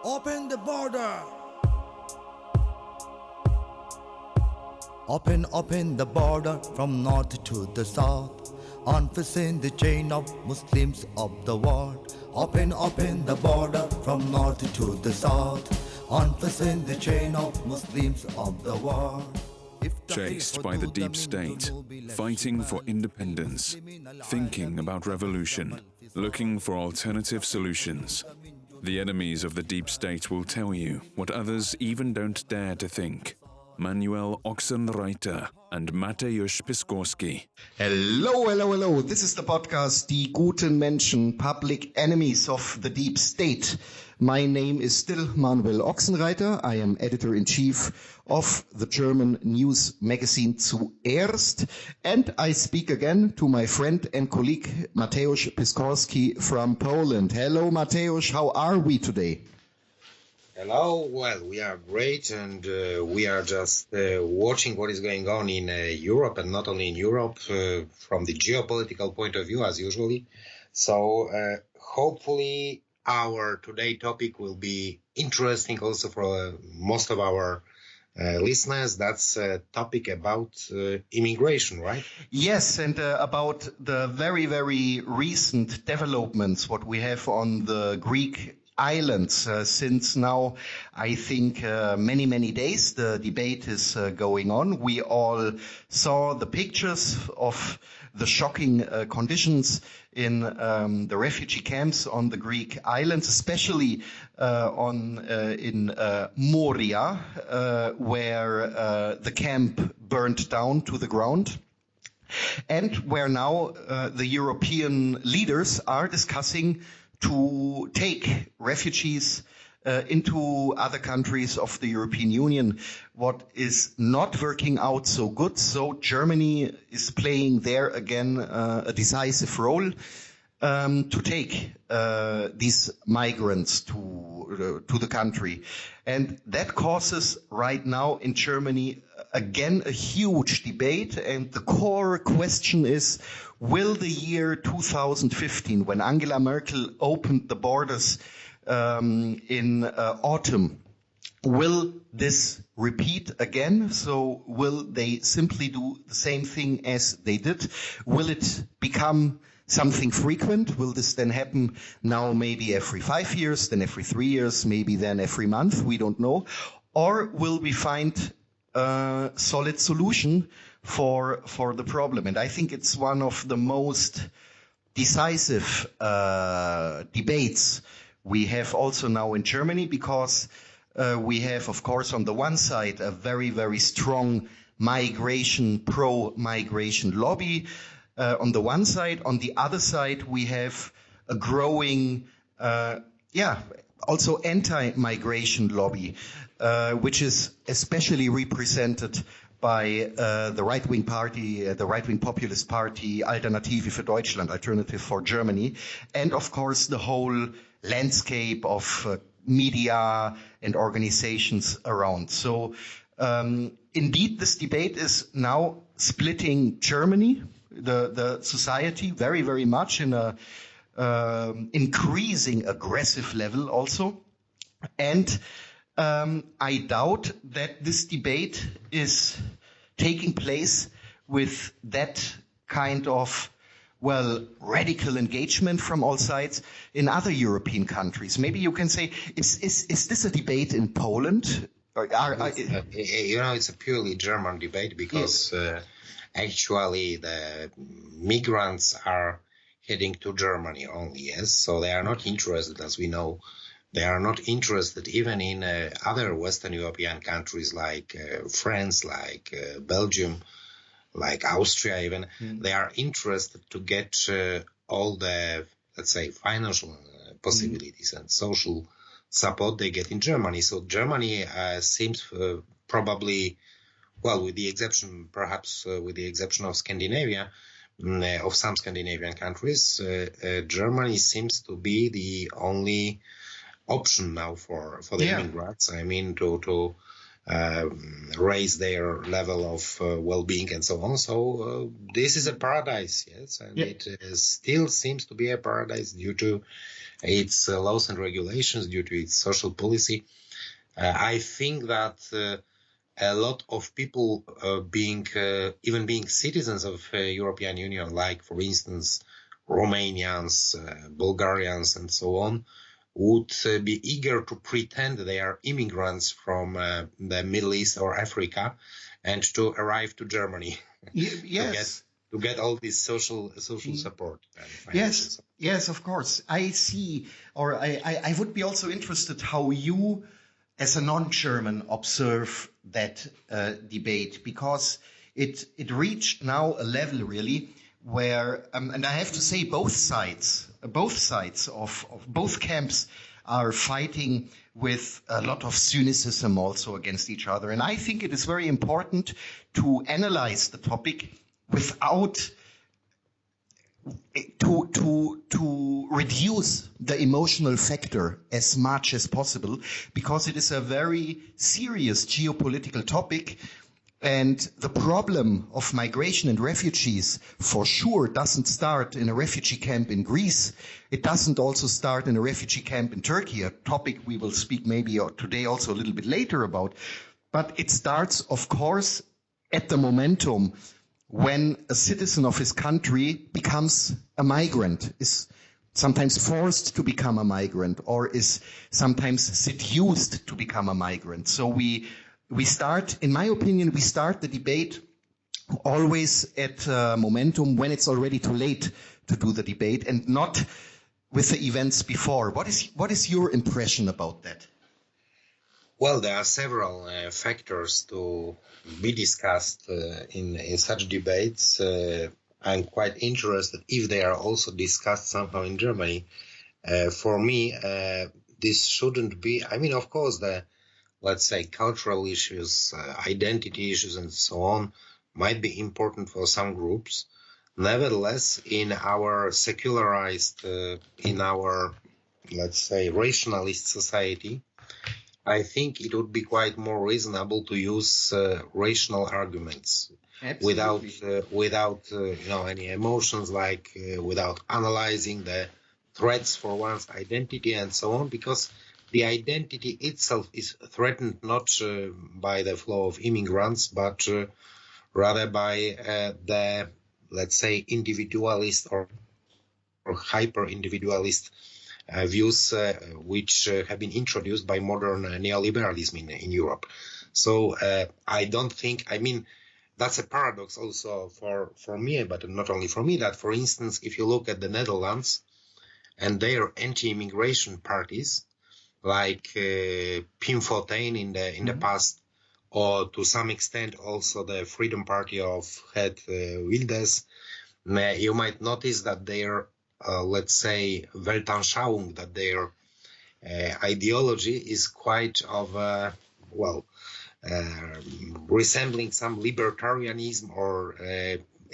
Open the border. Open the border from north to the south. Unfasten the chain of Muslims of the world. Open the border from north to the south. Unfasten the chain of Muslims of the world. Chased by the deep state, fighting for independence, thinking about revolution, looking for alternative solutions. The enemies of the deep state will tell you what others even don't dare to think. Manuel Ochsenreiter and Mateusz Piskorski. Hello. This is the podcast DieGutenMenschen, Public Enemies of the Deep State. My name is still Manuel Ochsenreiter. I am editor-in-chief of the German news magazine Zuerst. And I speak again to my friend and colleague Mateusz Piskorski from Poland. Hello, Mateusz. How are we today? Hello, well, we are great, and we are just watching what is going on in Europe, and not only in Europe, from the geopolitical point of view, as usually. So hopefully our today topic will be interesting also for most of our listeners. That's a topic about immigration, right? Yes, and about the very, very recent developments, what we have on the Greek islands since now, I think, many days. The debate is going on. We all saw the pictures of the shocking conditions in the refugee camps on the Greek islands, especially in Moria, where the camp burned down to the ground. And where now the European leaders are discussing to take refugees into other countries of the European Union. What is not working out so good, so Germany is playing there again a decisive role to take these migrants to the country. And that causes right now in Germany again a huge debate, and the core question is, will the year 2015, when Angela Merkel opened the borders in autumn, will this repeat again? So will they simply do the same thing as they did? Will it become something frequent? Will this then happen now maybe every 5 years, then every 3 years, maybe then every month? We don't know. Or will we find a solid solution for the problem? And I think it's one of the most decisive debates we have also now in Germany, because we have, of course, on the one side, a very, very strong pro-migration lobby. On the one side, on the other side, we have a growing, also anti-migration lobby, which is especially represented by the right-wing party, the right-wing populist party, Alternative für Deutschland, Alternative for Germany, and of course the whole landscape of media and organizations around. So indeed, this debate is now splitting Germany, the society, very, very much in a increasing aggressive level also. And I doubt that this debate is taking place with that kind of, radical engagement from all sides in other European countries. Maybe you can say, is this a debate in Poland? It's a purely German debate, because actually the migrants are heading to Germany only, yes? So they are not interested, as we know. They are not interested even in other Western European countries like France, like Belgium, like Austria even. They are interested to get all the, let's say, financial possibilities and social support they get in Germany. So Germany seems probably, with the exception of Scandinavia, of some Scandinavian countries, Germany seems to be the only option now for the immigrants. I mean, to raise their level of well-being and so on. So this is a paradise, yes, and it still seems to be a paradise due to its laws and regulations, due to its social policy. I think that a lot of people being citizens of European Union, like for instance Romanians, Bulgarians, and so on, would be eager to pretend they are immigrants from the Middle East or Africa, and to arrive to Germany. Yes. to get all this social support. Yes, of course. I see, or I would be also interested how you, as a non-German, observe that debate, because it reached now a level really where, and I have to say both sides of both camps are fighting with a lot of cynicism also against each other. And I think it is very important to analyze the topic without to reduce the emotional factor as much as possible, because it is a very serious geopolitical topic. And the problem of migration and refugees for sure doesn't start in a refugee camp in Greece. It doesn't also start in a refugee camp in Turkey, a topic we will speak maybe today also a little bit later about. But it starts, of course, at the momentum when a citizen of his country becomes a migrant, is sometimes forced to become a migrant, or is sometimes seduced to become a migrant. So we start, in my opinion, we start the debate always at momentum when it's already too late to do the debate, and not with the events before. What is your impression about that? Well, there are several factors to be discussed in such debates. I'm quite interested if they are also discussed somehow in Germany. For me, this shouldn't be, I mean, of course, let's say cultural issues, identity issues, and so on might be important for some groups. Nevertheless, in our secularized, in our, let's say, rationalist society, I think it would be quite more reasonable to use rational arguments. Absolutely. without any emotions, like without analyzing the threats for one's identity and so on, because the identity itself is threatened not by the flow of immigrants, but rather by the, let's say, individualist or hyper-individualist views which have been introduced by modern neoliberalism in Europe. So I don't think, I mean, that's a paradox also for me, but not only for me, that, for instance, if you look at the Netherlands and their anti-immigration parties, like Pim Fortuyn in the past, or to some extent also the Freedom Party of head Wilders, you might notice that their, let's say, Weltanschauung, that their ideology is quite of, resembling some libertarianism or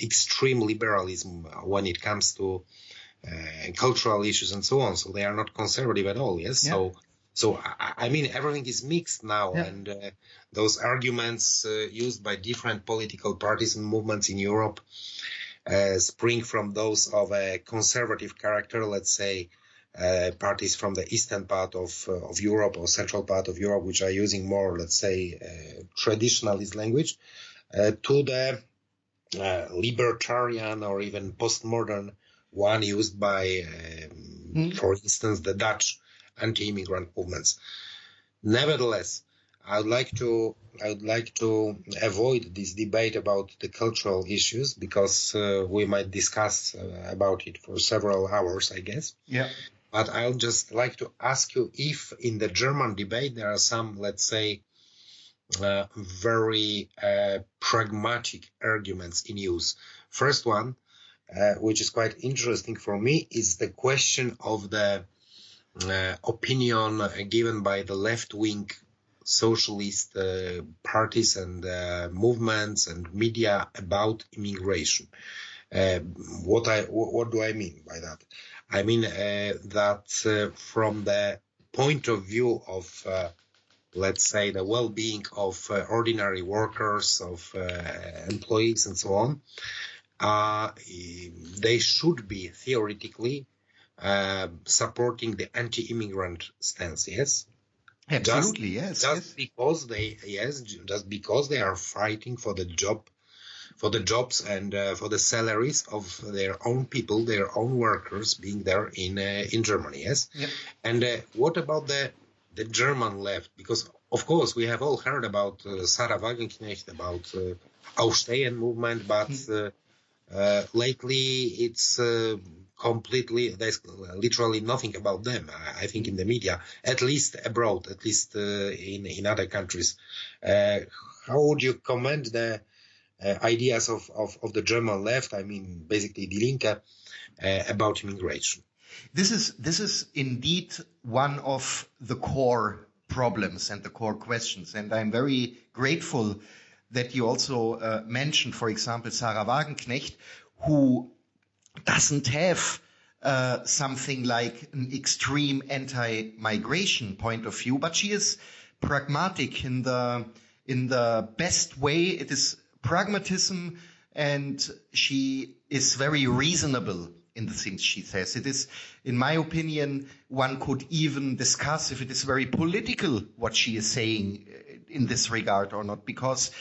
extreme liberalism when it comes to cultural issues and so on. So they are not conservative at all, yes? Yeah. So I mean, everything is mixed now, yeah. And those arguments used by different political parties and movements in Europe spring from those of a conservative character, let's say, parties from the eastern part of Europe or central part of Europe, which are using more, let's say, traditionalist language, to the libertarian or even postmodern one used by, for instance, the Dutch anti-immigrant movements. Nevertheless, I would like to avoid this debate about the cultural issues, because we might discuss about it for several hours, I guess. Yeah. But I would just like to ask you if in the German debate there are some, let's say, very pragmatic arguments in use. First one, which is quite interesting for me, is the question of the opinion given by the left-wing socialist parties and movements and media about immigration. What do I mean by that? I mean that from the point of view of let's say, the well-being of ordinary workers, of employees, and so on, they should be theoretically supporting the anti-immigrant stance. Yes. Absolutely, Just because they are fighting for the jobs and for the salaries of their own people, their own workers being there in Germany. Yes. Yep. And what about the German left? Because of course we have all heard about Sarah Wagenknecht, about Aufstehen movement, but lately it's completely, there's literally nothing about them, I think, in the media, at least abroad, at least in other countries. How would you comment the ideas of the German left, I mean, basically Die Linke, about immigration? This is indeed one of the core problems and the core questions. And I'm very grateful that you also mentioned, for example, Sarah Wagenknecht, who doesn't have something like an extreme anti-migration point of view, but she is pragmatic in the best way. It is pragmatism, and she is very reasonable in the things she says. It is, in my opinion, one could even discuss if it is very political what she is saying in this regard or not, because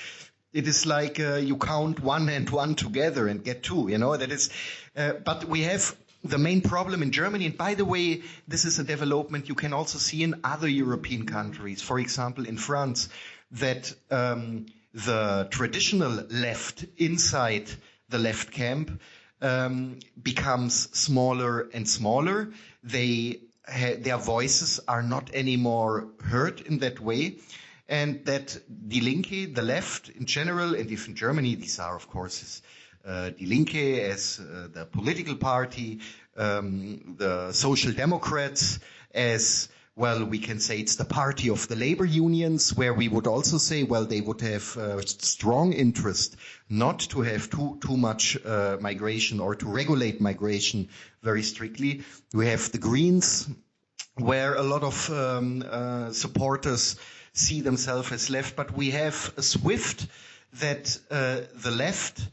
it is like you count 1 and 1 together and get 2, that is, but we have the main problem in Germany. And by the way, this is a development you can also see in other European countries. For example, in France, that the traditional left inside the left camp becomes smaller and smaller. Their voices are not anymore heard in that way. And that Die Linke, the left in general, and if in Germany, these are, of course, Die Linke as the political party, the Social Democrats as, well, we can say it's the party of the labor unions, where we would also say, well, they would have strong interest not to have too much migration or to regulate migration very strictly. We have the Greens, where a lot of supporters see themselves as left, but we have a SWIFT that the left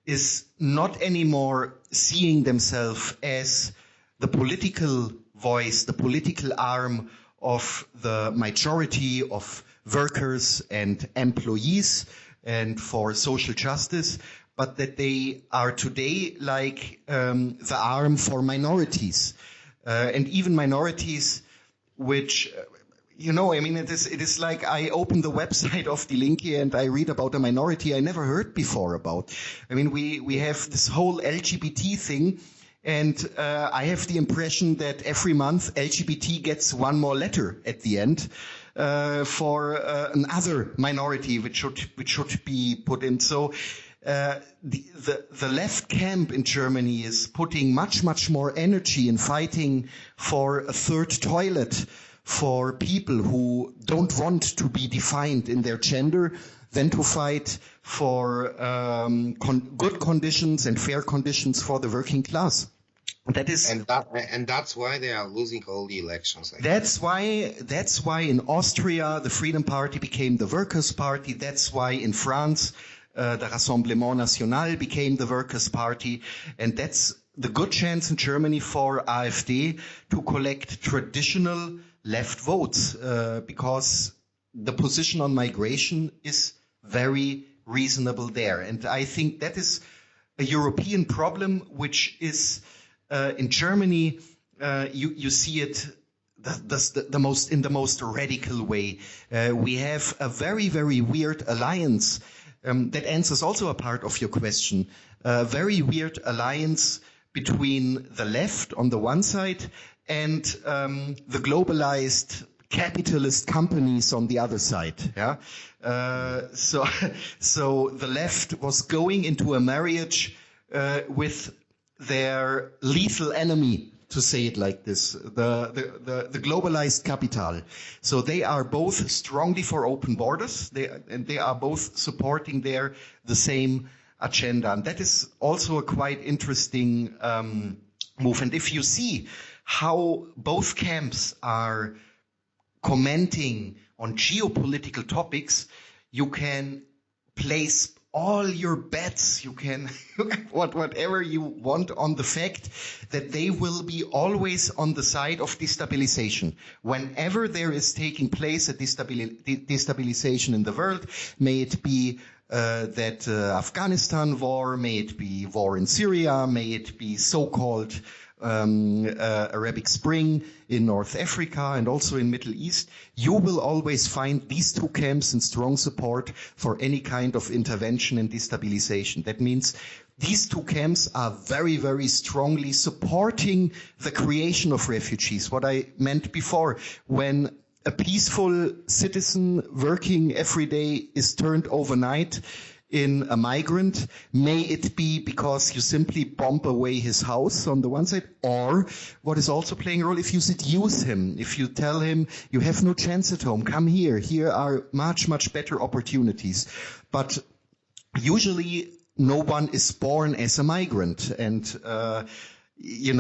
is not anymore seeing themselves as the political voice, the political arm of the majority of workers and employees and for social justice, but that they are today like the arm for minorities, and even minorities which it is like I open the website of Die Linke and I read about a minority I never heard before about. I mean, we have this whole LGBT thing, and I have the impression that every month LGBT gets one more letter at the end for another minority which should be put in. So the left camp in Germany is putting much more energy in fighting for a third toilet for people who don't want to be defined in their gender than to fight for good conditions and fair conditions for the working class. And that's why they are losing all the elections. That's why in Austria the Freedom Party became the Workers' Party. That's why in France the Rassemblement National became the Workers' Party, and that's the good chance in Germany for AfD to collect traditional left votes, because the position on migration is very reasonable there. And I think that is a European problem, which is in Germany, you see it in the most radical way. We have a very weird alliance that answers also a part of your question. A very weird alliance between the left on the one side and the globalized capitalist companies on the other side. Yeah. So the left was going into a marriage with their lethal enemy, to say it like this, the globalized capital. So they are both strongly for open borders. They are both supporting the same agenda, and that is also a quite interesting move. And if you see how both camps are commenting on geopolitical topics, you can place all your bets, you can whatever you want on the fact that they will be always on the side of destabilization. Whenever there is taking place a destabilization in the world, may it be that Afghanistan war, may it be war in Syria, may it be so-called Arabic Spring in North Africa and also in Middle East, you will always find these two camps in strong support for any kind of intervention and destabilization. That means these two camps are very, very strongly supporting the creation of refugees. What I meant before, when a peaceful citizen working every day is turned overnight in a migrant, may it be because you simply bomb away his house on the one side, or what is also playing a role, if you seduce him, if you tell him you have no chance at home, come here are much, much better opportunities. But usually no one is born as a migrant, and you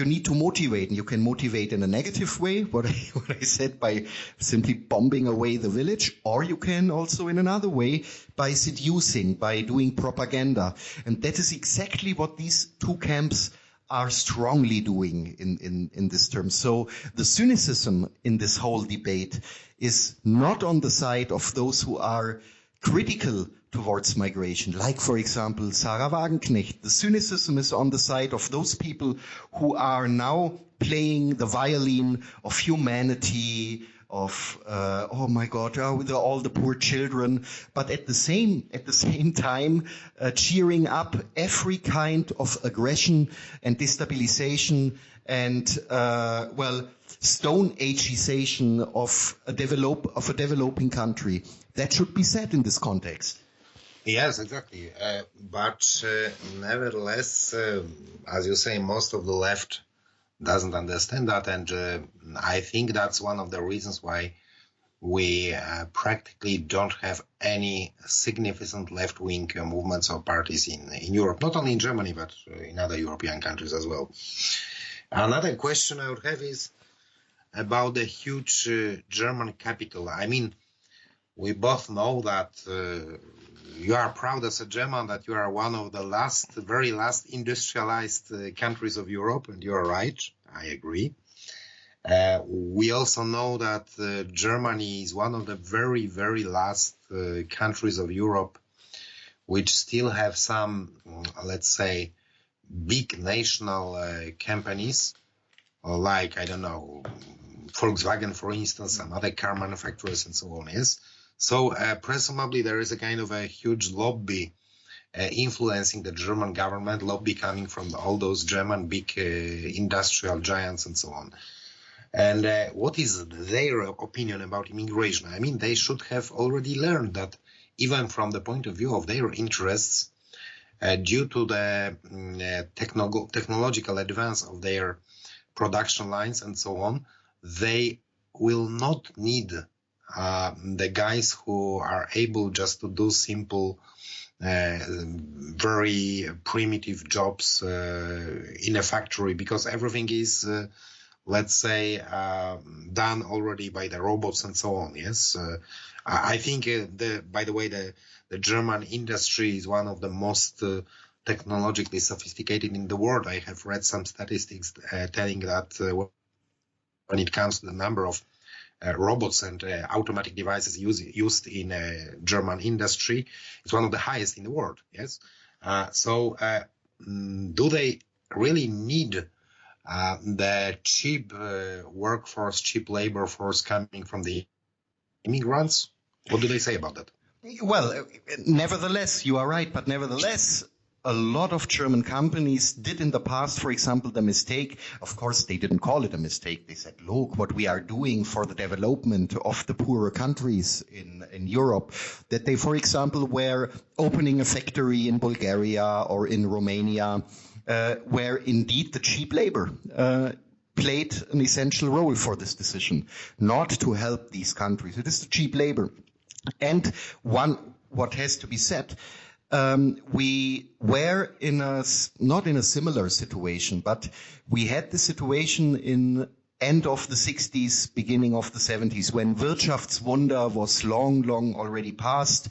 need to motivate, and you can motivate in a negative way, what I said, by simply bombing away the village, or you can also in another way by seducing, by doing propaganda. And that is exactly what these two camps are strongly doing in this term. So the cynicism in this whole debate is not on the side of those who are critical towards migration, like, for example, Sarah Wagenknecht. The cynicism is on the side of those people who are now playing the violin of humanity, of oh my God, all the poor children, but at the same time cheering up every kind of aggression and destabilization and Stone Ageization of a developing country. That should be said in this context. Yes, exactly. But nevertheless, as you say, most of the left doesn't understand that, and I think that's one of the reasons why we practically don't have any significant left-wing movements or parties in Europe, not only in Germany, but in other European countries as well. Another question I would have is about the huge German capital. I mean, we both know that you are proud as a German that you are one of the very last industrialized countries of Europe, and you are right, I agree. We also know that Germany is one of the very, very last countries of Europe which still have some, let's say, big national companies, like, I don't know, Volkswagen, for instance, some other car manufacturers and so on, yes? So presumably there is a kind of a huge lobby influencing the German government, lobby coming from all those German big industrial giants and so on. And what is their opinion about immigration? I mean, they should have already learned that even from the point of view of their interests, due to the technological advance of their production lines and so on, they will not need the guys who are able just to do simple, very primitive jobs in a factory, because everything is, let's say, done already by the robots and so on. Yes, I think, by the way, the German industry is one of the most technologically sophisticated in the world. I have read some statistics telling that when it comes to the number of robots and automatic devices used in German industry, it's one of the highest in the world. Yes. So do they really need the cheap workforce, cheap labor force coming from the immigrants? What do they say about that? Well, nevertheless, you are right, but nevertheless, a lot of German companies did in the past, for example, the mistake. Of course, they didn't call it a mistake. They said, look, what we are doing for the development of the poorer countries in Europe, that they, for example, were opening a factory in Bulgaria or in Romania, where indeed the cheap labor played an essential role for this decision, not to help these countries. It is the cheap labor. And what has to be said, we were not in a similar situation, but we had the situation in end of the 60s, beginning of the 70s, when Wirtschaftswunder was long already past.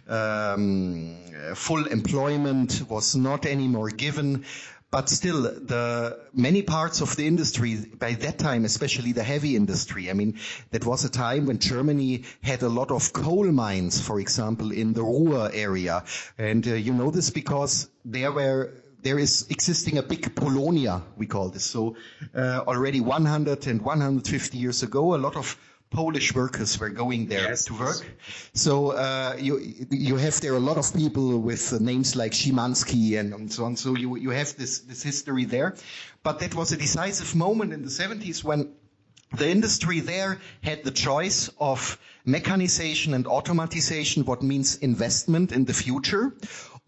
Full employment was not anymore given. But still, the many parts of the industry by that time, especially the heavy industry, I mean, that was a time when Germany had a lot of coal mines, for example, in the Ruhr area. And you know this because there is existing a big Polonia, we call this. So already 100 and 150 years ago, a lot of Polish workers were going there to work. So you have there a lot of people with names like Szymanski and so on. So you have this history there. But that was a decisive moment in the 70s when the industry there had the choice of mechanization and automatization, what means investment in the future,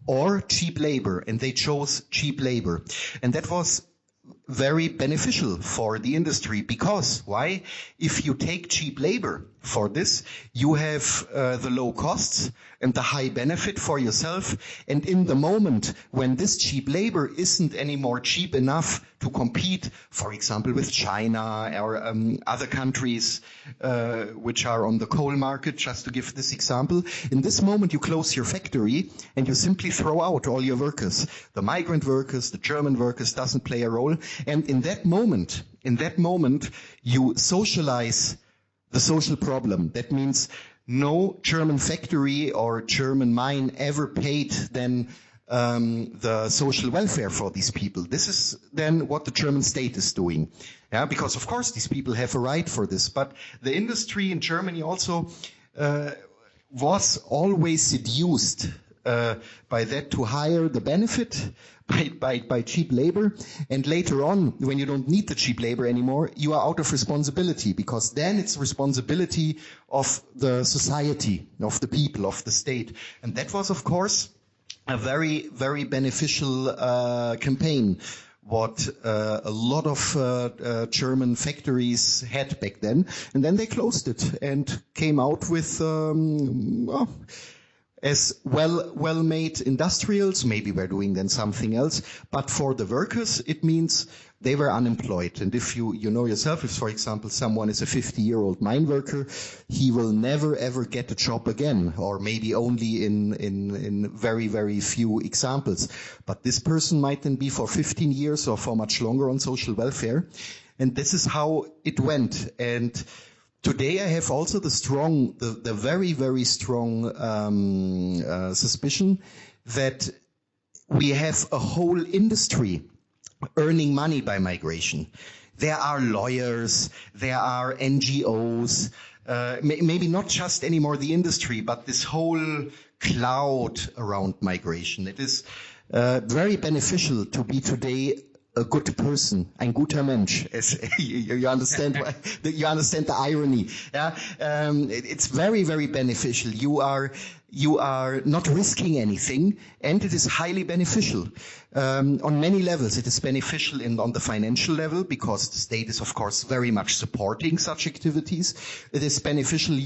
or cheap labor. And they chose cheap labor. And that was very beneficial for the industry because why? If you take cheap labor for this, you have the low costs and the high benefit for yourself. And in the moment when this cheap labor isn't anymore cheap enough to compete, for example, with China or other countries which are on the coal market, just to give this example, in this moment you close your factory and you simply throw out all your workers. The migrant workers, the German workers, doesn't play a role. And in that moment, you socialize the social problem. That means no German factory or German mine ever paid then the social welfare for these people. This is then what the German state is doing. Yeah, because of course these people have a right for this. But the industry in Germany also was always seduced by that to hire the benefit by cheap labor, and later on, when you don't need the cheap labor anymore, you are out of responsibility, because then it's responsibility of the society, of the people, of the state. And that was, of course, a very, very beneficial campaign, what a lot of German factories had back then. And then they closed it and came out with as well-made industrials. Maybe we're doing then something else. But for the workers, it means they were unemployed. And if you know yourself, if, for example, someone is a 50-year-old mine worker, he will never, ever get a job again, or maybe only in very, very few examples. But this person might then be for 15 years or for much longer on social welfare. And this is how it went. And today I have also the very, very strong suspicion that we have a whole industry earning money by migration. There are lawyers, there are NGOs, maybe not just anymore the industry, but this whole cloud around migration. It is very beneficial to be today a good person, ein guter Mensch. You understand you understand the irony. Yeah? It's very, very beneficial. You are not risking anything, and it is highly beneficial. On many levels, it is beneficial on the financial level, because the state is, of course, very much supporting such activities. It is beneficial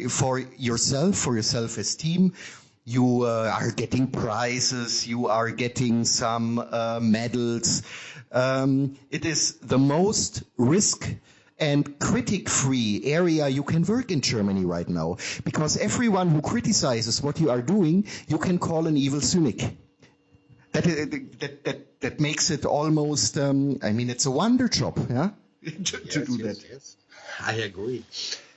for your self-esteem. You are getting prizes, you are getting some medals. It is the most risk and critic-free area you can work in Germany right now, because everyone who criticizes what you are doing, you can call an evil cynic. That makes it almost, it's a wonder job, yeah, to do that. Yes, I agree.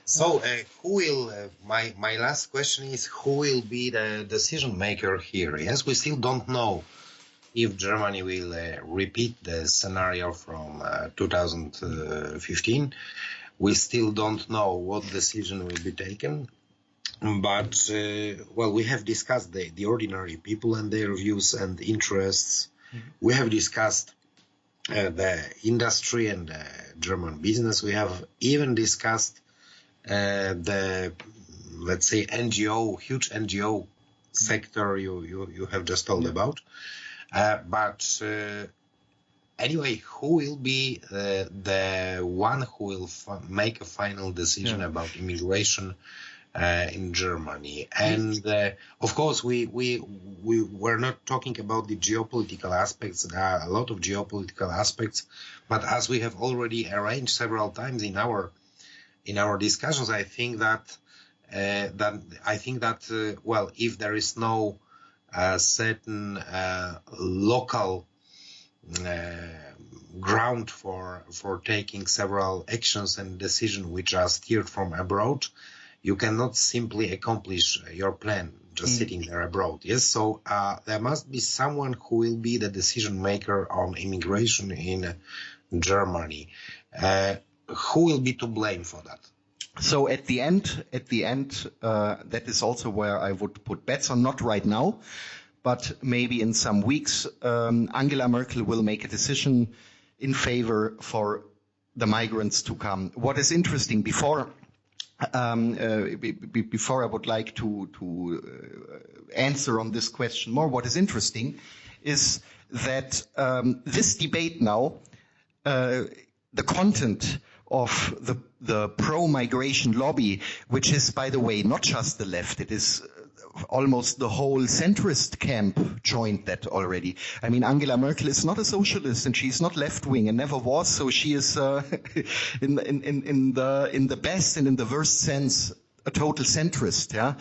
So, who will, my last question is, who will be the decision maker here? Yes, we still don't know if Germany will repeat the scenario from 2015. We still don't know what decision will be taken. But, we have discussed the ordinary people and their views and interests. Mm-hmm. We have discussed the industry and the German business. We have even discussed the, let's say, huge NGO sector you have just told about. But anyway, who will be the one who will make a final decision about immigration in Germany. And of course, we're not talking about the geopolitical aspects. There are a lot of geopolitical aspects, but as we have already arranged several times in our discussions, I think that well, if there is no certain local ground for taking several actions and decisions which are steered from abroad, you cannot simply accomplish your plan just sitting there abroad. Yes, so there must be someone who will be the decision maker on immigration in Germany. Who will be to blame for that? So at the end, that is also where I would put bets on, not right now, but maybe in some weeks, Angela Merkel will make a decision in favor for the migrants to come. What is interesting, before I would like to answer on this question more, what is interesting is that this debate now, the content of the pro-migration lobby, which is, by the way, not just the left, it is almost the whole centrist camp joined that already. I mean, Angela Merkel is not a socialist and she's not left-wing and never was, so she is in the best and in the worst sense a total centrist. Yeah.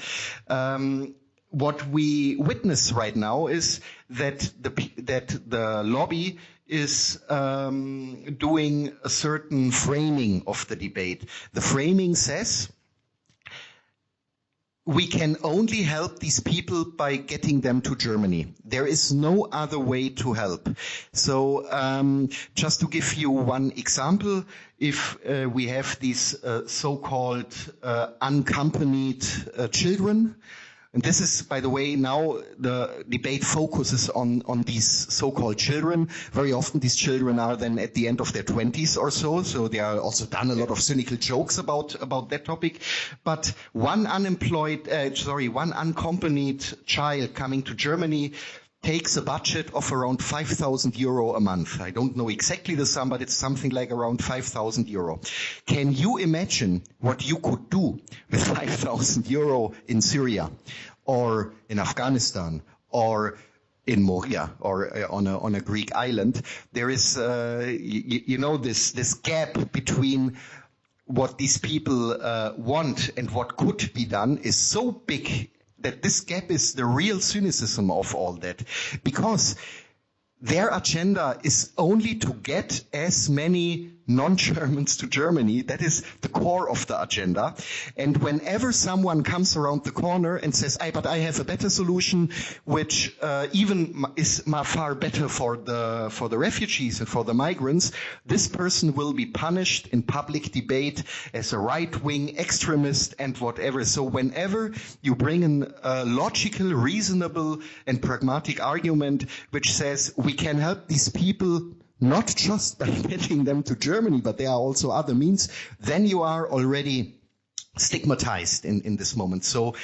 What we witness right now is that the lobby is doing a certain framing of the debate. The framing says we can only help these people by getting them to Germany. There is no other way to help. So just to give you one example, if we have these so-called unaccompanied children, and this is, by the way, now the debate focuses on these so-called children. Very often these children are then at the end of their 20s or so. So there are also done a lot of cynical jokes about that topic. But one unaccompanied child coming to Germany takes a budget of around 5,000 euro a month. I don't know exactly the sum, but it's something like around 5,000 euro. Can you imagine what you could do with 5,000 euro in Syria or in Afghanistan or in Moria or on a Greek island? There is, this gap between what these people want and what could be done is so big that this gap is the real cynicism of all that, because their agenda is only to get as many non-Germans to Germany. That is the core of the agenda. And whenever someone comes around the corner and says, but I have a better solution, which even is far better for the refugees and for the migrants, this person will be punished in public debate as a right-wing extremist and whatever. So whenever you bring in a logical, reasonable, and pragmatic argument which says we can help these people not just by getting them to Germany, but there are also other means, then you are already stigmatized in this moment. So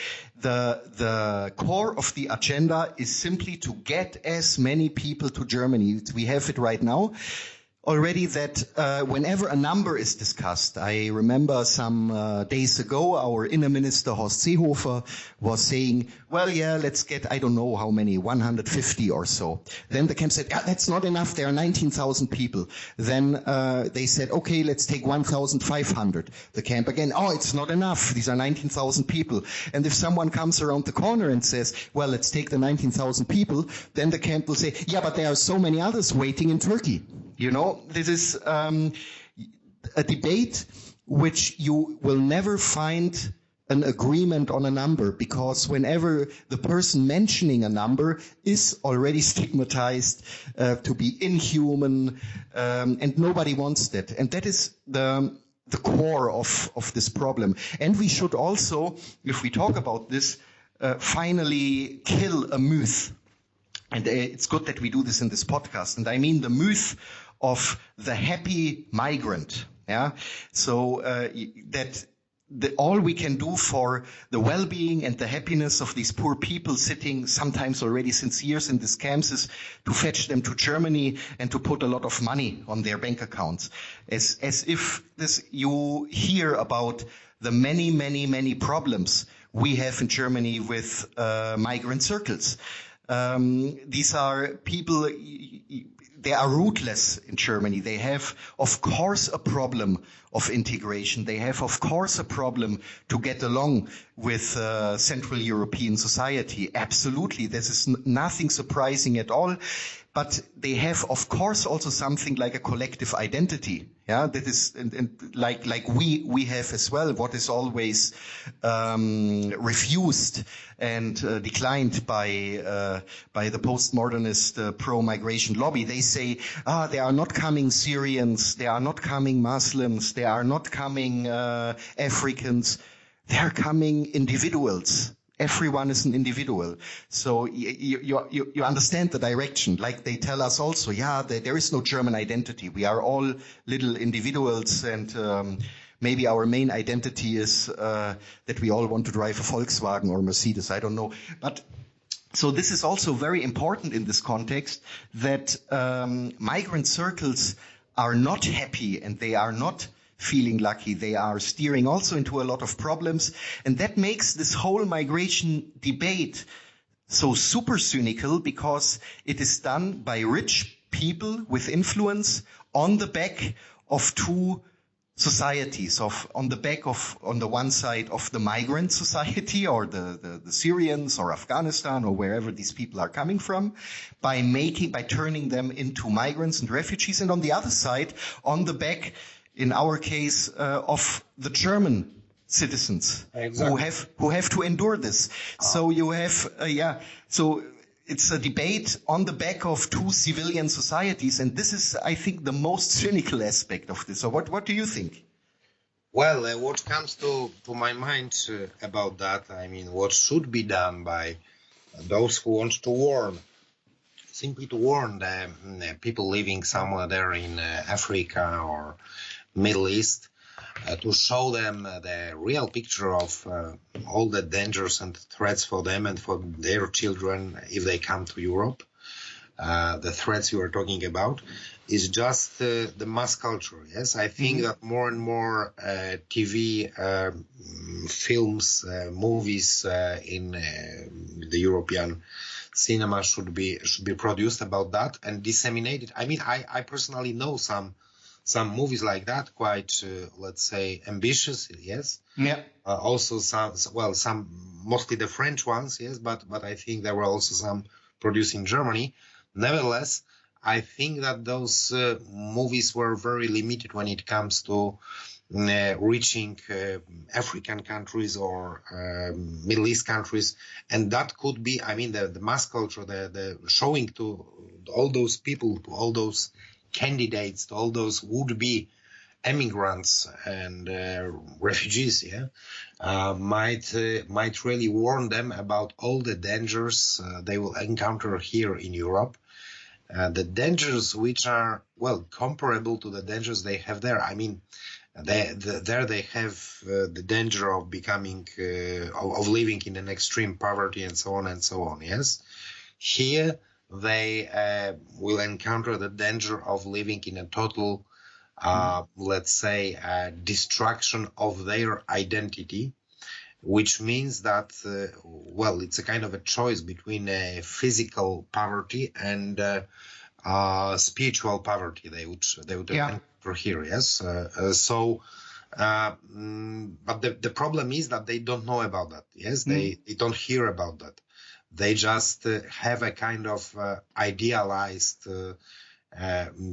the core of the agenda is simply to get as many people to Germany. We have it right now already that whenever a number is discussed, I remember some days ago our inner minister Horst Seehofer was saying, well, yeah, let's get, I don't know how many, 150 or so. Then the camp said, that's not enough, there are 19,000 people. Then they said, okay, let's take 1,500. The camp again, it's not enough, these are 19,000 people. And if someone comes around the corner and says, well, let's take the 19,000 people, then the camp will say, yeah, but there are so many others waiting in Turkey. You know, this is a debate which you will never find an agreement on a number, because whenever the person mentioning a number is already stigmatized to be inhuman, and nobody wants that. And that is the core of this problem. And we should also, if we talk about this, finally kill a myth. And it's good that we do this in this podcast. And I mean the myth of the happy migrant. Yeah. So that all we can do for the well-being and the happiness of these poor people sitting sometimes already since years in these camps is to fetch them to Germany and to put a lot of money on their bank accounts. As if you hear about the many problems we have in Germany with migrant circles. These are people, they are rootless in Germany. They have, of course, a problem of integration. They have, of course, a problem to get along with Central European society. Absolutely. This is nothing surprising at all. But they have, of course, also something like a collective identity. Yeah, that is, and like we have as well, what is always refused and declined by the postmodernist pro-migration lobby. They say, they are not coming Syrians, they are not coming Muslims, they are not coming Africans, they are coming individuals. Everyone is an individual. So you understand the direction. Like they tell us also, there is no German identity. We are all little individuals, and maybe our main identity is that we all want to drive a Volkswagen or Mercedes. I don't know. But so this is also very important in this context, that migrant circles are not happy and they are not feeling lucky. They are steering also into a lot of problems. And that makes this whole migration debate so super cynical, because it is done by rich people with influence on the back of two societies, on the one side of the migrant society, or the Syrians or Afghanistan or wherever these people are coming from, by turning them into migrants and refugees, and on the other side, on the back, in our case, of the German citizens. Exactly. who have to endure this. So you have, so it's a debate on the back of two civilian societies, and this is, I think, the most cynical aspect of this. So what do you think? Well, what comes to my mind about that, I mean, what should be done by those who want to warn, simply to warn the people living somewhere there in Africa or Middle East, to show them the real picture of all the dangers and threats for them and for their children if they come to Europe. The threats you are talking about is just the mass culture. Yes, I think that more and more TV films, movies in the European cinema should be produced about that and disseminated. I mean, I personally know some movies like that, quite, let's say, ambitious, yes. Yeah. Also some, mostly the French ones, yes, but I think there were also some produced in Germany. Nevertheless, I think that those movies were very limited when it comes to reaching African countries or Middle East countries. And that could be, I mean, the mass culture, the showing to all those people, to all those candidates, to all those would-be immigrants and refugees, might really warn them about all the dangers they will encounter here in Europe. The dangers which are, comparable to the dangers they have there. I mean, there they have the danger of becoming, of living in an extreme poverty and so on, yes. Here, they will encounter the danger of living in a total, let's say, destruction of their identity, which means that, it's a kind of a choice between physical poverty and spiritual poverty. They would encounter here, yes. But the problem is that they don't know about that. Yes, they don't hear about that. They just have a kind of idealized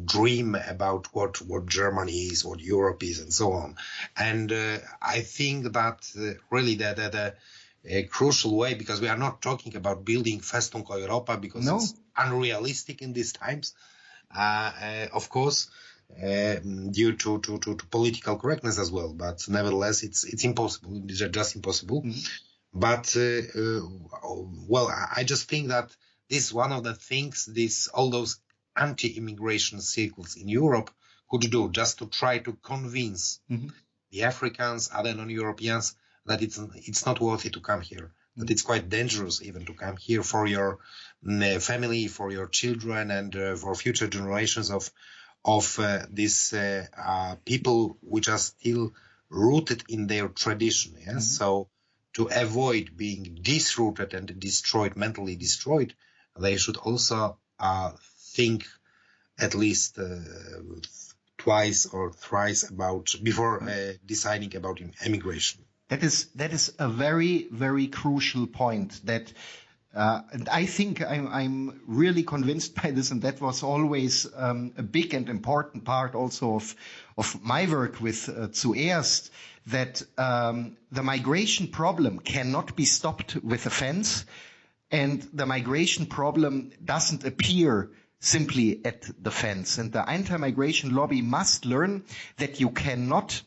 dream about what Germany is, what Europe is, and so on. And I think that really the crucial way, because we are not talking about building Festung Europa, because it's unrealistic in these times, of course, due to political correctness as well. But nevertheless, it's impossible. It's just impossible. But, I just think that this is one of the things all those anti-immigration circles in Europe could do, just to try to convince the Africans, other non-Europeans, that it's not worth it to come here. That it's quite dangerous even to come here for your family, for your children, and for future generations of these people which are still rooted in their tradition. Yes, so to avoid being disrooted and destroyed, mentally destroyed, they should also think at least twice or thrice before deciding about immigration. That is a very, very crucial point. And I think I'm really convinced by this, and that was always a big and important part also of my work with Zuerst, that the migration problem cannot be stopped with a fence, and the migration problem doesn't appear simply at the fence. And the anti-migration lobby must learn that you cannot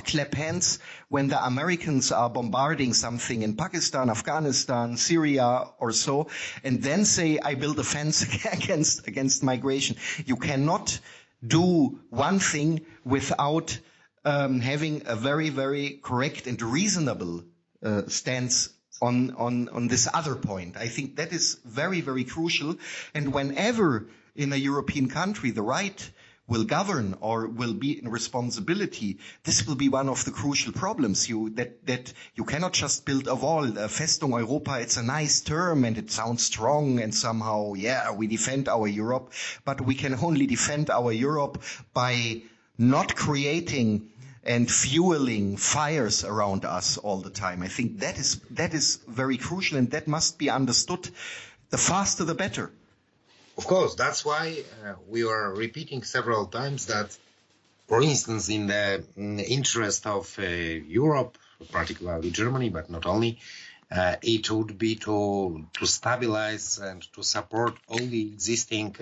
clap hands when the Americans are bombarding something in Pakistan, Afghanistan, Syria or so, and then say, I build a fence against migration. You cannot do one thing without having a very, very correct and reasonable stance on this other point. I think that is very, very crucial. And whenever in a European country the right will govern or will be in responsibility, this will be one of the crucial problems. That you cannot just build a wall. Festung Europa, it's a nice term and it sounds strong and somehow, yeah, we defend our Europe, but we can only defend our Europe by not creating and fueling fires around us all the time. I think that is very crucial, and that must be understood. The faster, the better. Of course, that's why we are repeating several times that, for instance, in the interest of Europe, particularly Germany, but not only, it would be to stabilize and to support all the existing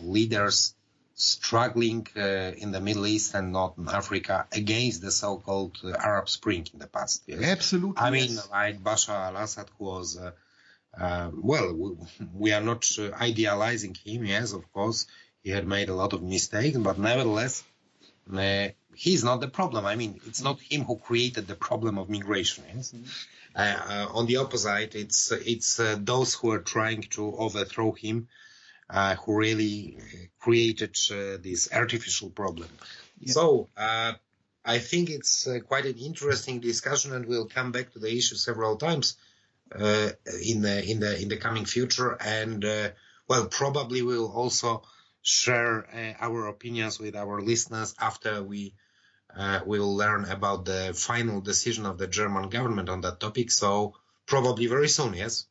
leaders struggling in the Middle East and Northern Africa against the so-called Arab Spring in the past. Yes? Absolutely. I mean, like Bashar al-Assad, who was, we are not idealizing him. Yes, of course, he had made a lot of mistakes, but nevertheless, he's not the problem. I mean, it's not him who created the problem of migration. Yes? On the opposite, it's those who are trying to overthrow him who really created this artificial problem. Yeah. So I think it's quite an interesting discussion, and we'll come back to the issue several times in the coming future. And probably we'll also share our opinions with our listeners after we will learn about the final decision of the German government on that topic. So probably very soon, yes?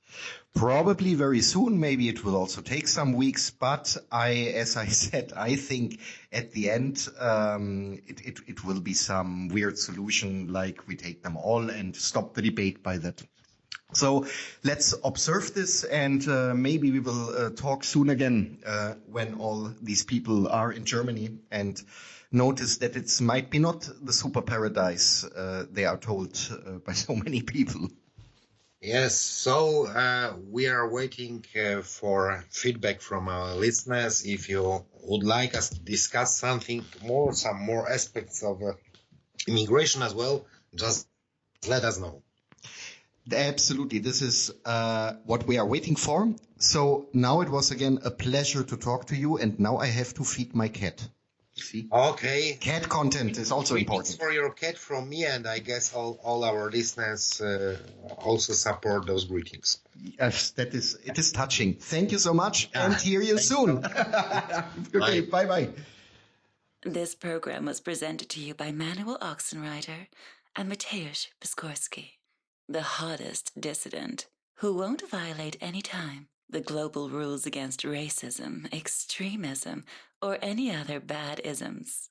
Probably very soon. Maybe it will also take some weeks. But as I said, I think at the end it will be some weird solution, like we take them all and stop the debate by that. So let's observe this, and maybe we will talk soon again when all these people are in Germany and notice that it might be not the super paradise they are told by so many people. Yes, so we are waiting for feedback from our listeners. If you would like us to discuss something more, some more aspects of immigration as well, just let us know. Absolutely. This is what we are waiting for. So now it was again a pleasure to talk to you, and now I have to feed my cat. See? Okay. Cat content is also important. For your cat from me, and I guess all our listeners also support those greetings. Yes, it is touching. Thank you so much, and hear you soon. Okay, bye-bye. This program was presented to you by Manuel Ochsenreiter and Mateusz Piskorski, the hottest dissident who won't violate any time the global rules against racism, extremism, or any other bad isms.